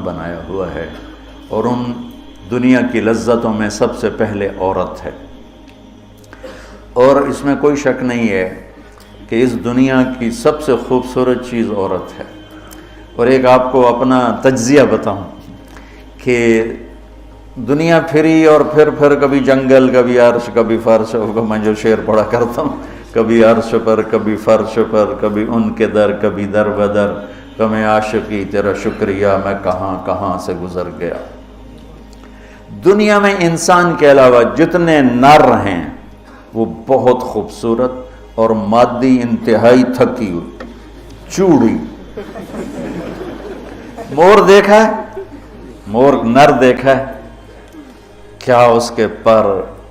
بنایا ہوا ہے، اور ان دنیا کی لذتوں میں سب سے پہلے عورت ہے، اور اس میں کوئی شک نہیں ہے کہ اس دنیا کی سب سے خوبصورت چیز عورت ہے۔ اور ایک آپ کو اپنا تجزیہ بتاؤں کہ دنیا پھری اور پھر کبھی جنگل، کبھی عرش، کبھی فرش، میں جو شعر پڑھا کرتا ہوں، کبھی عرش پر، کبھی فرش پر، کبھی ان کے در، کبھی در بدر، غم عاشقی تیرا شکریہ میں کہاں کہاں سے گزر گیا۔ دنیا میں انسان کے علاوہ جتنے نر ہیں وہ بہت خوبصورت اور مادی انتہائی تھکی ہوئی، چوڑی۔ مور دیکھا ہے؟ مور نر دیکھا ہے؟ کیا اس کے پر،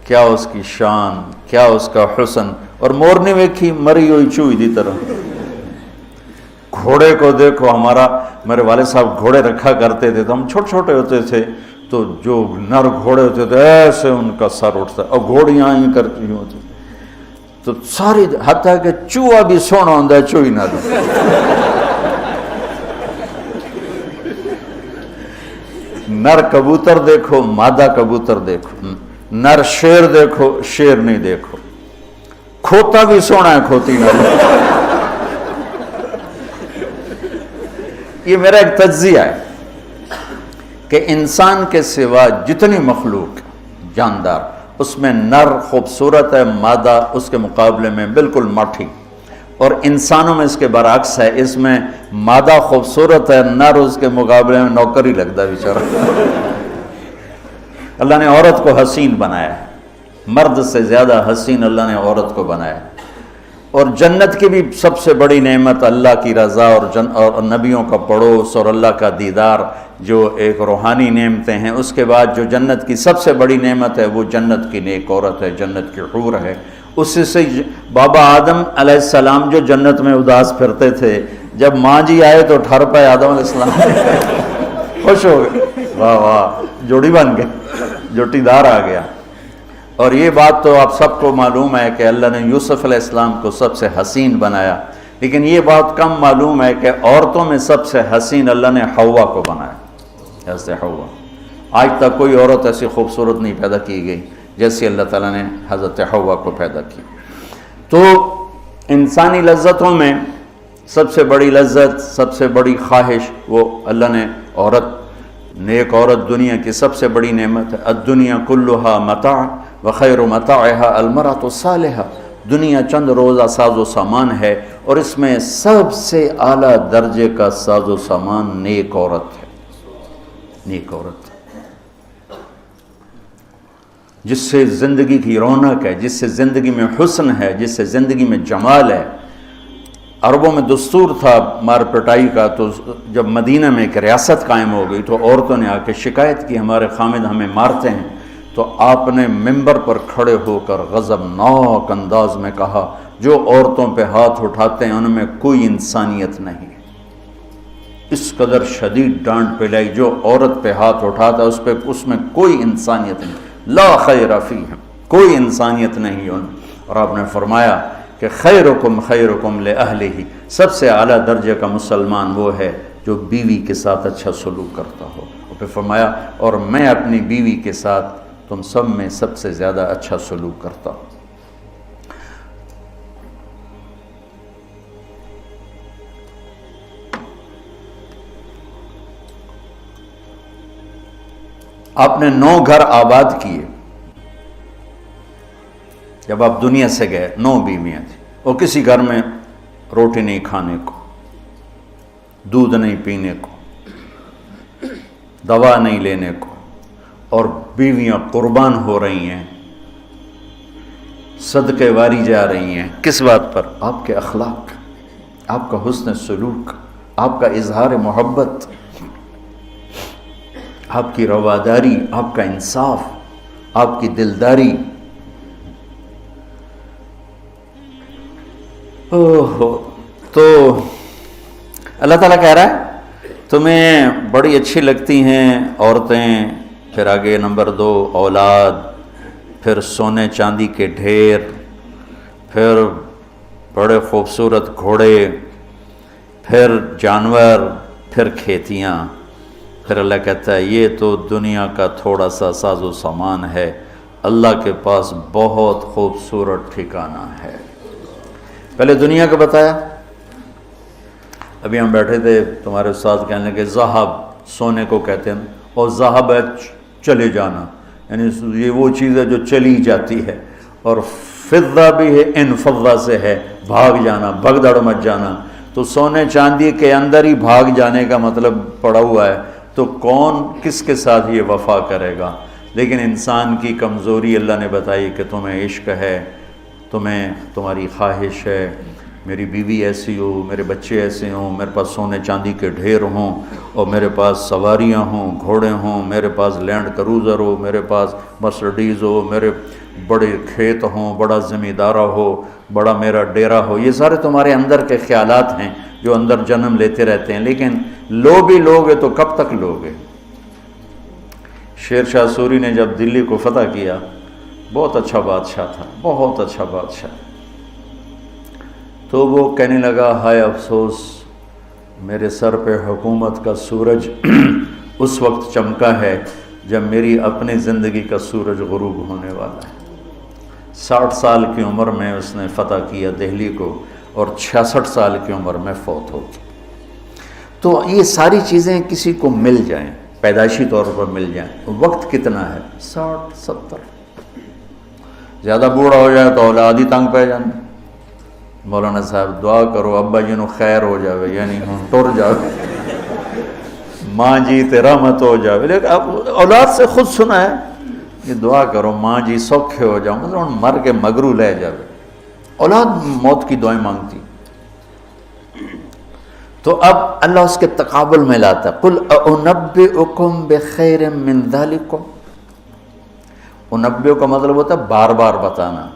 کیا اس کی شان، کیا اس کا حسن۔ اور مور نہیں ویکھی، مری ہوئی چوئی دی طرح۔ گھوڑے کو دیکھو، میرے والد صاحب گھوڑے رکھا کرتے تھے، تو ہم چھوٹے چھوٹے ہوتے تھے تو جو نر گھوڑے ہوتے تھے ایسے ان کا سر اٹھتا، اور گھوڑیاں ہی کرتی ہوتی تو ساری، حتیٰ کہ چوہا بھی سونا ہوتا ہے، چوئی نہ دے۔ نر کبوتر دیکھو، مادہ کبوتر دیکھو، نر شیر دیکھو، شیر نہیں دیکھو۔ کھوتا بھی سونا ہے، کھوتی نہ دے۔ یہ میرا ایک تجزیہ ہے کہ انسان کے سوا جتنی مخلوق جاندار، اس میں نر خوبصورت ہے، مادہ اس کے مقابلے میں بالکل ماٹھی۔ اور انسانوں میں اس کے برعکس ہے، اس میں مادہ خوبصورت ہے، نر اس کے مقابلے میں نوکر ہی لگتا ہے بیچارہ۔ اللہ نے عورت کو حسین بنایا ہے، مرد سے زیادہ حسین اللہ نے عورت کو بنایا ہے۔ اور جنت کی بھی سب سے بڑی نعمت اللہ کی رضا اور نبیوں کا پڑوس اور اللہ کا دیدار، جو ایک روحانی نعمتیں ہیں۔ اس کے بعد جو جنت کی سب سے بڑی نعمت ہے وہ جنت کی نیک عورت ہے، جنت کی حور ہے۔ اس سے بابا آدم علیہ السلام جو جنت میں اداس پھرتے تھے، جب ماں جی آئے تو ٹھر پائے آدم علیہ السلام، خوش ہو گئے، واہ واہ جوڑی بن گئے، جوٹی دار آ گیا۔ اور یہ بات تو آپ سب کو معلوم ہے کہ اللہ نے یوسف علیہ السلام کو سب سے حسین بنایا، لیکن یہ بات کم معلوم ہے کہ عورتوں میں سب سے حسین اللہ نے حوا کو بنایا، جیسے حوا۔ آج تک کوئی عورت ایسی خوبصورت نہیں پیدا کی گئی جیسے اللہ تعالیٰ نے حضرت حوا کو پیدا کی۔ تو انسانی لذتوں میں سب سے بڑی لذت، سب سے بڑی خواہش وہ اللہ نے عورت، نیک عورت دنیا کی سب سے بڑی نعمت ہے۔ الدنیا کلھا متاع وخیر متاعها المرأة الصالحہ، دنیا چند روزہ ساز و سامان ہے، اور اس میں سب سے اعلیٰ درجے کا ساز و سامان نیک عورت ہے، نیک عورت، جس سے زندگی کی رونق ہے، جس سے زندگی میں حسن ہے، جس سے زندگی میں جمال ہے۔ عربوں میں دستور تھا مار پٹائی کا، تو جب مدینہ میں ایک ریاست قائم ہو گئی تو عورتوں نے آ کے شکایت کی ہمارے خامد ہمیں مارتے ہیں، تو آپ نے ممبر پر کھڑے ہو کر غضبناک انداز میں کہا، جو عورتوں پہ ہاتھ اٹھاتے ہیں ان میں کوئی انسانیت نہیں۔ اس قدر شدید ڈانٹ پلائی، جو عورت پہ ہاتھ اٹھاتا ہے اس میں کوئی انسانیت نہیں، لا خیر فیہم، کوئی انسانیت نہیں ان۔ اور آپ نے فرمایا کہ خیرکم خیرکم لأہلہ، سب سے اعلیٰ درجے کا مسلمان وہ ہے جو بیوی کے ساتھ اچھا سلوک کرتا ہو۔ اور پھر فرمایا، اور میں اپنی بیوی کے ساتھ تم سب میں سب سے زیادہ اچھا سلوک کرتا ہوں۔ آپ نے 9 گھر آباد کیے، جب آپ دنیا سے گئے 9 بیویاں تھیں، اور کسی گھر میں روٹی نہیں کھانے کو، دودھ نہیں پینے کو، دوا نہیں لینے کو، اور بیویاں قربان ہو رہی ہیں، صدقے واری جا رہی ہیں۔ کس بات پر؟ آپ کے اخلاق، آپ کا حسن سلوک، آپ کا اظہار محبت، آپ کی رواداری، آپ کا انصاف، آپ کی دلداری۔ تو اللہ تعالیٰ کہہ رہا ہے تمہیں بڑی اچھی لگتی ہیں عورتیں، پھر آگے نمبر 2 اولاد، پھر سونے چاندی کے ڈھیر، پھر بڑے خوبصورت گھوڑے، پھر جانور، پھر کھیتیاں. پھر اللہ کہتا ہے یہ تو دنیا کا تھوڑا سا ساز و سامان ہے، اللہ کے پاس بہت خوبصورت ٹھکانہ ہے. پہلے دنیا کا بتایا. ابھی ہم بیٹھے تھے، تمہارے استاد کہنے لگے ذہب سونے کو کہتے ہیں، اور ذہب ہے چلے جانا، یعنی یہ وہ چیز ہے جو چلی جاتی ہے، اور فضہ بھی ہے، انفضہ سے ہے بھاگ جانا، بھگدڑ مچ جانا. تو سونے چاندی کے اندر ہی بھاگ جانے کا مطلب پڑا ہوا ہے، تو کون کس کے ساتھ یہ وفا کرے گا؟ لیکن انسان کی کمزوری اللہ نے بتائی کہ تمہیں عشق ہے، تمہیں تمہاری خواہش ہے میری بیوی ایسی ہو، میرے بچے ایسے ہوں، میرے پاس سونے چاندی کے ڈھیر ہوں، اور میرے پاس سواریاں ہوں، گھوڑے ہوں، میرے پاس لینڈ کروزر ہو، میرے پاس مرسڈیز ہو، میرے بڑے کھیت ہوں، بڑا زمیندارہ ہو، بڑا میرا ڈیرا ہو. یہ سارے تمہارے اندر کے خیالات ہیں جو اندر جنم لیتے رہتے ہیں، لیکن لو بھی لوگے تو کب تک لوگے؟ شیر شاہ سوری نے جب دلی کو فتح کیا، بہت اچھا بادشاہ تھا، بہت اچھا بادشاہ، تو وہ کہنے لگا ہائے افسوس میرے سر پہ حکومت کا سورج اس وقت چمکا ہے جب میری اپنی زندگی کا سورج غروب ہونے والا ہے. 60 سال کی عمر میں اس نے فتح کیا دہلی کو، اور 66 سال کی عمر میں فوت ہو گئی. تو یہ ساری چیزیں کسی کو مل جائیں، پیدائشی طور پر مل جائیں، وقت کتنا ہے؟ 60 70. زیادہ بوڑھا ہو جائے تو اولاد ہی تنگ پہ جانے. مولانا صاحب دعا کرو ابا جی نو خیر ہو جاوے، یعنی ہوں ٹر جاوے، ماں جی تے رحمت ہو جاوے. لیکن اب اولاد سے خود سنا ہے یہ دعا کرو ماں جی سوکھے ہو جاؤ، مطلب مر کے مگرو لے جاوے. اولاد موت کی دعائیں مانگتی. تو اب اللہ اس کے تقابل میں لاتا ہے قل اُنَبِّئُكُم بِخَيْرٍ مِّن ذَلِكُمْ. انبیو کا مطلب ہوتا ہے بار بار بتانا.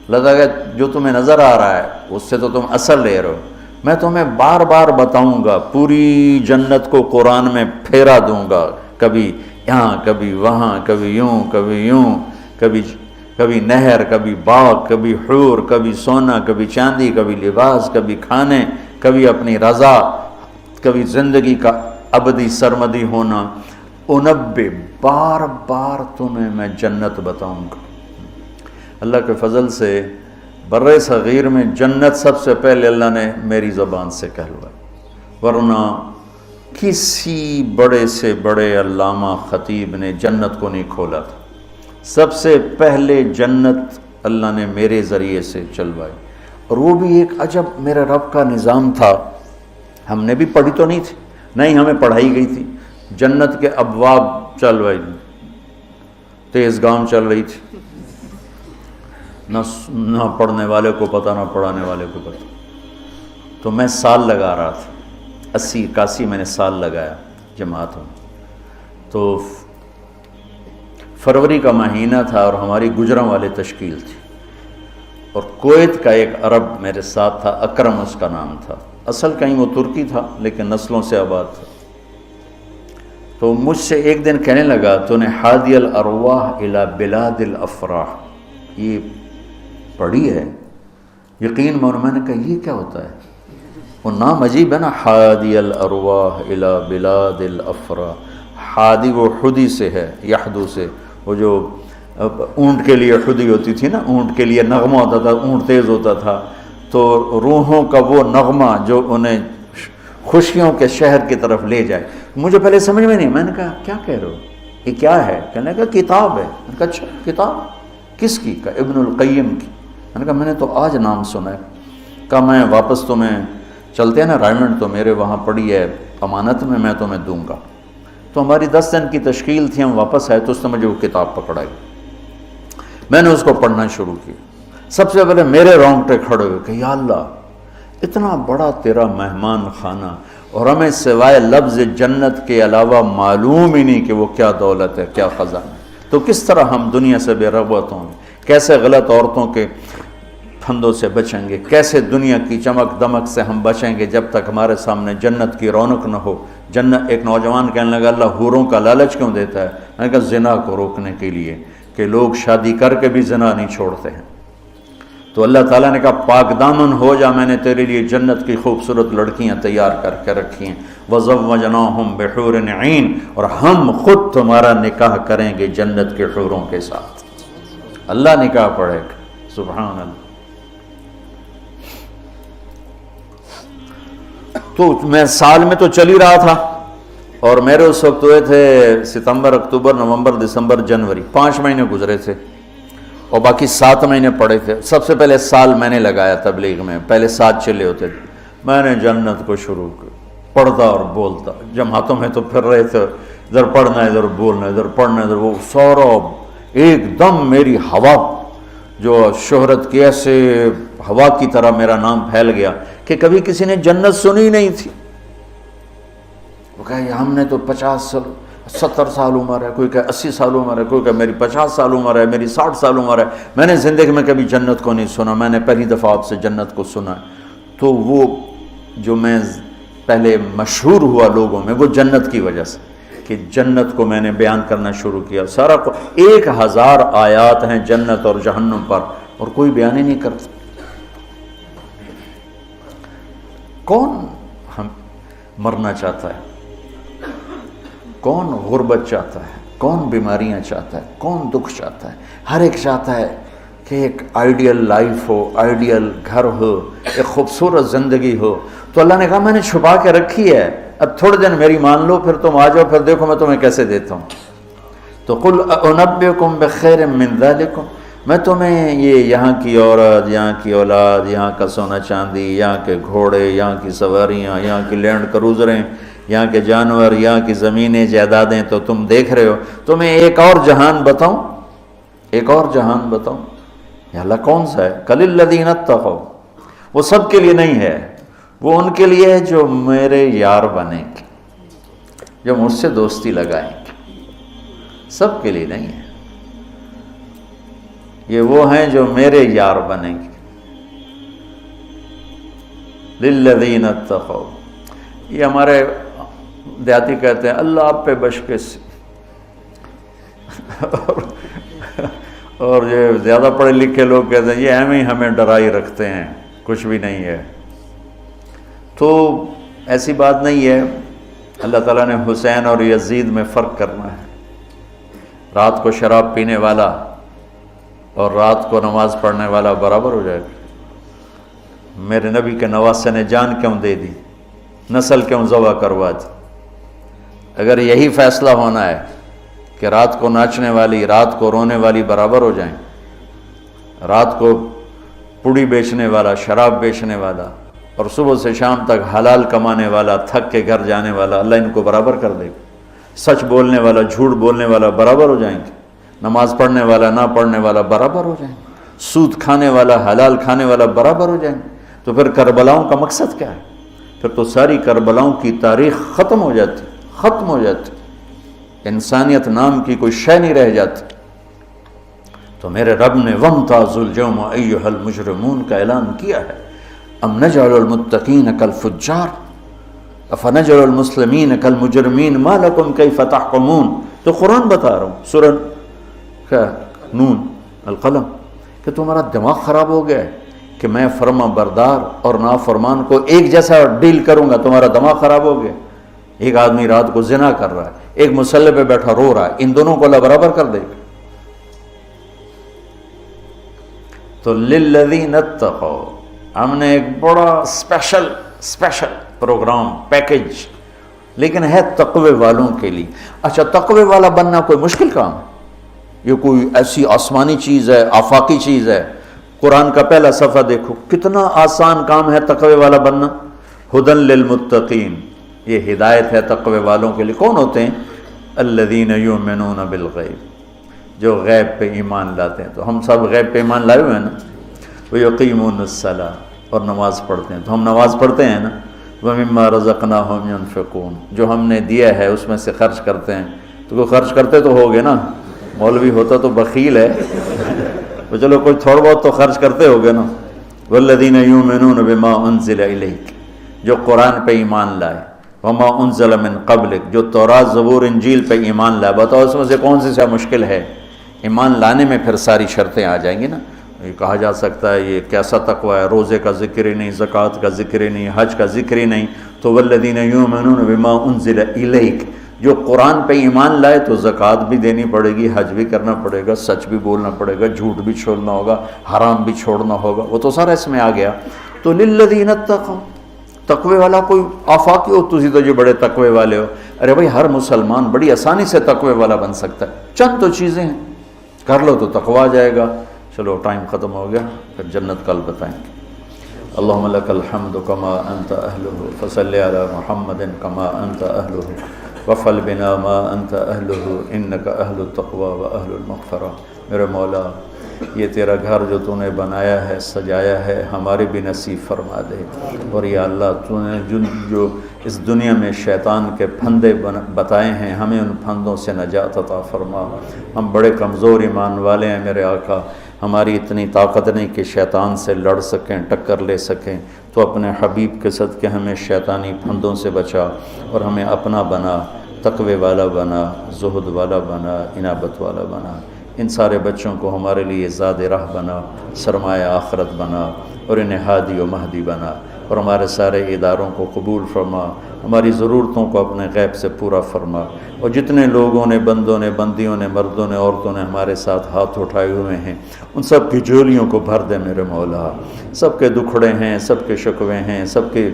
لگا کہ جو تمہیں نظر آ رہا ہے اس سے تو تم اثر لے رہے ہو، میں تمہیں بار بار بتاؤں گا، پوری جنت کو قرآن میں پھیرا دوں گا، کبھی یہاں کبھی وہاں، کبھی یوں کبھی یوں، کبھی نہر، کبھی باغ، کبھی حور، کبھی سونا، کبھی چاندی، کبھی لباس، کبھی کھانے، کبھی اپنی رضا، کبھی زندگی کا ابدی سرمدی ہونا. انبے بار بار تمہیں میں جنت بتاؤں گا. اللہ کے فضل سے بر صغیر میں جنت سب سے پہلے اللہ نے میری زبان سے کہلوائی، ورنہ کسی بڑے سے بڑے علامہ خطیب نے جنت کو نہیں کھولا تھا. سب سے پہلے جنت اللہ نے میرے ذریعے سے چلوائی، اور وہ بھی ایک عجب میرے رب کا نظام تھا. ہم نے بھی پڑھی تو نہیں تھی، نہیں ہمیں پڑھائی گئی تھی. جنت کے ابواب چلوائی، تیز گام چل رہی تھی، نہ پڑھنے والے کو پتہ نہ پڑھانے والے کو پتہ. تو میں سال لگا رہا تھا، 80 81 میں نے سال لگایا جماعت میں. تو فروری کا مہینہ تھا اور ہماری گجراں والے تشکیل تھی، اور کویت کا ایک عرب میرے ساتھ تھا، اکرم اس کا نام تھا. اصل کہیں وہ ترکی تھا لیکن نسلوں سے آباد تھا. تو مجھ سے ایک دن کہنے لگا تو نے حادی الارواح الی بلاد الافراح یہ پڑھی ہے؟ یقین میں نے کہا یہ کیا ہوتا ہے؟ وہ نام عجیب ہے نا، حادی الارواح الی بلاد الافراح. حادی وہ حدی سے ہے، یحدو سے، وہ جو اونٹ کے لیے حدی ہوتی تھی نا، اونٹ کے لیے نغمہ ہوتا تھا، اونٹ تیز ہوتا تھا، تو روحوں کا وہ نغمہ جو انہیں خوشیوں کے شہر کی طرف لے جائے. مجھے پہلے سمجھ میں نہیں، میں نے کہا کیا کہہ رہے ہو، یہ کیا ہے؟ کہنے لگا کتاب ہے. میں نے کہا اچھا کتاب کس کی؟ کہا ابن القیم کی. میں نے کہا میں نے تو آج نام سنا ہے. کہا میں واپس تمہیں چلتے ہیں نا رائمنڈ، تو میرے وہاں پڑی ہے امانت میں تمہیں دوں گا. تو ہماری 10 دن کی تشکیل تھی، ہم واپس آئے تو اس نے مجھے وہ کتاب پکڑائی. میں نے اس کو پڑھنا شروع کی. سب سے پہلے میرے رونگٹے کھڑے ہوئے کہ یا اللہ اتنا بڑا تیرا مہمان خانہ، اور ہمیں سوائے لفظ جنت کے علاوہ معلوم ہی نہیں کہ وہ کیا دولت ہے، کیا خزانہ ہے. تو کس طرح ہم دنیا سے بے رغبت ہوں گے، کیسے غلط عورتوں کے پھندوں سے بچیں گے، کیسے دنیا کی چمک دمک سے ہم بچیں گے جب تک ہمارے سامنے جنت کی رونق نہ ہو. جنت ایک نوجوان کہنے لگا اللہ حوروں کا لالچ کیوں دیتا ہے؟ میں نے کہا زنا کو روکنے کے لیے، کہ لوگ شادی کر کے بھی زنا نہیں چھوڑتے ہیں. تو اللہ تعالیٰ نے کہا پاک دامن ہو جا، میں نے تیرے لیے جنت کی خوبصورت لڑکیاں تیار کر کے رکھی ہیں، وَزَوَّجْنَاهُمْ بِحُورٍ عِينٍ، اور ہم خود تمہارا نکاح کریں گے جنت کے حوروں کے ساتھ۔ اللہ نکاح پڑھے گا، سبحان اللہ۔ تو میں سال میں تو چل ہی رہا تھا، اور میرے اس وقت ہوئے تھے ستمبر، اکتوبر، نومبر، دسمبر، جنوری، 5 مہینے گزرے تھے، اور باقی 7 مہینے پڑے تھے۔ سب سے پہلے سال میں نے لگایا تبلیغ میں، پہلے 7 چلے ہوتے تھے، میں نے جنت کو شروع کیا، پڑھتا اور بولتا، جماعتوں میں تو پھر رہے تھے، ادھر پڑھنا ادھر بولنا، ادھر پڑھنا ادھر، وہ سارا ایک دم میری ہوا جو شہرت کی ایسے ہوا کی طرح میرا نام پھیل گیا کہ کبھی کسی نے جنت سنی نہیں تھی۔ وہ کہا ہم نے تو 70 سال عمر ہے، کوئی کہ 80 سال عمر ہے، کوئی کہ میری 50 سال عمر ہے، میری 60 سال عمر ہے، میں نے زندگی میں کبھی جنت کو نہیں سنا، میں نے پہلی دفعہ آپ سے جنت کو سنا ہے۔ تو وہ جو میں پہلے مشہور ہوا لوگوں میں، وہ جنت کی وجہ سے کہ جنت کو میں نے بیان کرنا شروع کیا۔ سارا 1000 آیات ہیں جنت اور جہنم پر، اور کوئی بیان ہی نہیں کرتا۔ کون ہم مرنا چاہتا ہے؟ کون غربت چاہتا ہے؟ کون بیماریاں چاہتا ہے؟ کون دکھ چاہتا ہے؟ ہر ایک چاہتا ہے کہ ایک آئیڈیل لائف ہو، آئیڈیل گھر ہو، ایک خوبصورت زندگی ہو۔ تو اللہ نے کہا میں نے چھپا کے رکھی ہے، اب تھوڑے دن میری مان لو، پھر تم آ جاؤ، پھر دیکھو میں تمہیں کیسے دیتا ہوں۔ تو قل انبئکم بخیر من ذالکم، میں تمہیں یہ یہاں کی عورت، یہاں کی اولاد، یہاں کا سونا چاندی، یہاں کے گھوڑے، یہاں کی سواریاں، یہاں کی لینڈ کروزریں، یہاں کے جانور، یہاں کی زمینیں جائیدادیں تو تم دیکھ رہے ہو، تمہیں ایک اور جہان بتاؤں، ایک اور جہان بتاؤں؟ یا اللہ کون سا ہے؟ قل الذین اتقوا، وہ سب کے لیے نہیں ہے، وہ ان کے لیے ہے جو میرے یار بنیں گے، جو مجھ سے دوستی لگائیں گے، سب کے لیے نہیں ہے، یہ وہ ہیں جو میرے یار بنیں گے۔ للذین اتقوا، یہ ہمارے دیہاتی کہتے ہیں اللہ آپ پہ بشکش، اور یہ زیادہ پڑھے لکھے لوگ کہتے ہیں یہ ایم ہی ہمیں ڈرائی رکھتے ہیں، کچھ بھی نہیں ہے۔ تو ایسی بات نہیں ہے، اللہ تعالیٰ نے حسین اور یزید میں فرق کرنا ہے۔ رات کو شراب پینے والا اور رات کو نماز پڑھنے والا برابر ہو جائے گا۔ میرے نبی کے نواسے نے جان کیوں دے دی، نسل کیوں ذبح کروا دی؟ اگر یہی فیصلہ ہونا ہے کہ رات کو ناچنے والی، رات کو رونے والی برابر ہو جائیں، رات کو پوڑی بیچنے والا، شراب بیچنے والا، اور صبح سے شام تک حلال کمانے والا، تھک کے گھر جانے والا، اللہ ان کو برابر کر دے گا۔ سچ بولنے والا، جھوٹ بولنے والا برابر ہو جائیں گے، نماز پڑھنے والا، نہ پڑھنے والا برابر ہو جائیں گے، سود کھانے والا، حلال کھانے والا برابر ہو جائیں گے۔ تو پھر کربلاؤں کا مقصد کیا ہے؟ پھر تو ساری کربلاؤں کی تاریخ ختم ہو جاتی، ختم ہو جاتی، انسانیت نام کی کوئی شے نہیں رہ جاتی۔ تو میرے رب نے وَامْتَازُوا الْيَوْمَ أَيُّهَا الْمُجْرِمُونَ کا اعلان کیا ہے۔ ام نجعل الْمُتَّقِينَ كَالْفُجَّارِ أَفَنَجْعَلُ الْمُسْلِمِينَ كَالْمُجْرِمِينَ مَا لَكُمْ كَيْفَ تَحْكُمُونَ۔ تو قرآن بتا رہا ہوں، سورہ کیا نون القلم، کہ تمہارا دماغ خراب ہو گیا ہے کہ میں فرما بردار اور نافرمان کو ایک جیسا ڈیل کروں گا؟ تمہارا دماغ خراب ہو گیا۔ ایک آدمی رات کو زنا کر رہا ہے، ایک مصلی پہ بیٹھا رو رہا ہے، ان دونوں کو اللہ برابر کر دے گا۔ تو للذین اتقوا، ہم نے ایک بڑا اسپیشل پروگرام، پیکج، لیکن ہے تقوی والوں کے لیے۔ اچھا، تقوی والا بننا کوئی مشکل کام ہے؟ یہ کوئی ایسی آسمانی چیز ہے، آفاقی چیز ہے؟ قرآن کا پہلا صفحہ دیکھو، کتنا آسان کام ہے تقوی والا بننا۔ ہدن للمتقین، یہ ہدایت ہے تقوی والوں کے لیے۔ کون ہوتے ہیں؟ الذین یؤمنون بالغیب، جو غیب پہ ایمان لاتے ہیں۔ تو ہم سب غیب پہ ایمان لائے ہوئے ہیں نا۔ ویقیمون الصلاۃ، اور نماز پڑھتے ہیں۔ تو ہم نماز پڑھتے ہیں نا۔ ومما رزقناہم ینفقون، جو ہم نے دیا ہے اس میں سے خرچ کرتے ہیں۔ تو کوئی خرچ کرتے تو ہوگے نا، مولوی ہوتا تو بخیل ہے، تو چلو کوئی تھوڑا بہت تو خرچ کرتے ہوگے نا۔ والذین یؤمنون بما انزل الیک، جو قرآن پہ ایمان لائے، وما انزل من قبلک، جو تورات زبور انجیل پہ ایمان لائے۔ بتاؤ اس میں سے کون سی مشکل ہے؟ ایمان لانے میں پھر ساری شرطیں آ جائیں گی نا۔ یہ کہا جا سکتا ہے یہ کیسا تقوی ہے، روزے کا ذکر ہی نہیں، زکوٰۃ کا ذکر ہی نہیں، حج کا ذکر ہی نہیں، تو والذین یؤمنون بما انزل الیک، جو قرآن پہ ایمان لائے تو زکوٰۃ بھی دینی پڑے گی، حج بھی کرنا پڑے گا، سچ بھی بولنا پڑے گا، جھوٹ بھی چھوڑنا ہوگا، حرام بھی چھوڑنا ہوگا، وہ تو سارا اس میں آ گیا۔ تو للذین اتقوا، تقوی والا کوئی آفاقی ہو تسی تو جو بڑے تقوی والے ہو، ارے بھائی ہر مسلمان بڑی آسانی سے تقوی والا بن سکتا ہے، چند تو چیزیں ہیں کر لو تو تقوی آ جائے گا۔ چلو ٹائم ختم ہو گیا، پھر جنت کل بتائیں گے۔ اللہم لک الحمد کما انت اہلہ فصل علی محمد کما انت اہلہ وفعل بنا ما انت اہلہ انک اہل التقوی و اہل المغفرہ۔ میرے مولا یہ تیرا گھر جو تو نے بنایا ہے، سجایا ہے، ہمارے بھی نصیب فرما دے، اور یا اللہ تو نے جو اس دنیا میں شیطان کے پھندے بتائے ہیں، ہمیں ان پھندوں سے نجات عطا فرما۔ ہم بڑے کمزور ایمان والے ہیں میرے آقا، ہماری اتنی طاقت نہیں کہ شیطان سے لڑ سکیں، ٹکر لے سکیں، تو اپنے حبیب کے صدقے ہمیں شیطانی پھندوں سے بچا اور ہمیں اپنا بنا، تقوی والا بنا، زہد والا بنا، انابت والا بنا۔ ان سارے بچوں کو ہمارے لیے زاد راہ بنا، سرمایہ آخرت بنا، اور انہیں ہادی و مہدی بنا، اور ہمارے سارے اداروں کو قبول فرما، ہماری ضرورتوں کو اپنے غیب سے پورا فرما، اور جتنے لوگوں نے، بندوں نے، بندیوں نے، مردوں نے، عورتوں نے ہمارے ساتھ ہاتھ اٹھائے ہوئے ہیں، ان سب کی جھولیوں کو بھر دے میرے مولا۔ سب کے دکھڑے ہیں، سب کے شکوے ہیں، سب کے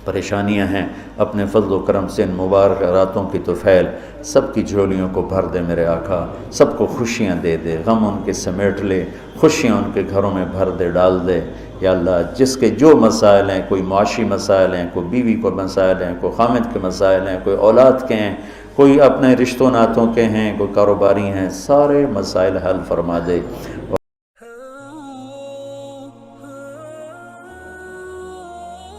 پریشانیاں ہیں، اپنے فضل و کرم سے ان مبارک راتوں کی طفیل سب کی جھولیوں کو بھر دے میرے آقا، سب کو خوشیاں دے دے، غم ان کے سمیٹ لے، خوشیاں ان کے گھروں میں بھر دے، ڈال دے۔ یا اللہ جس کے جو مسائل ہیں، کوئی معاشی مسائل ہیں، کوئی بیوی کو مسائل ہیں، کوئی خامد کے مسائل ہیں، کوئی اولاد کے ہیں، کوئی اپنے رشتوں ناتوں کے ہیں، کوئی کاروباری ہیں، سارے مسائل حل فرما دے۔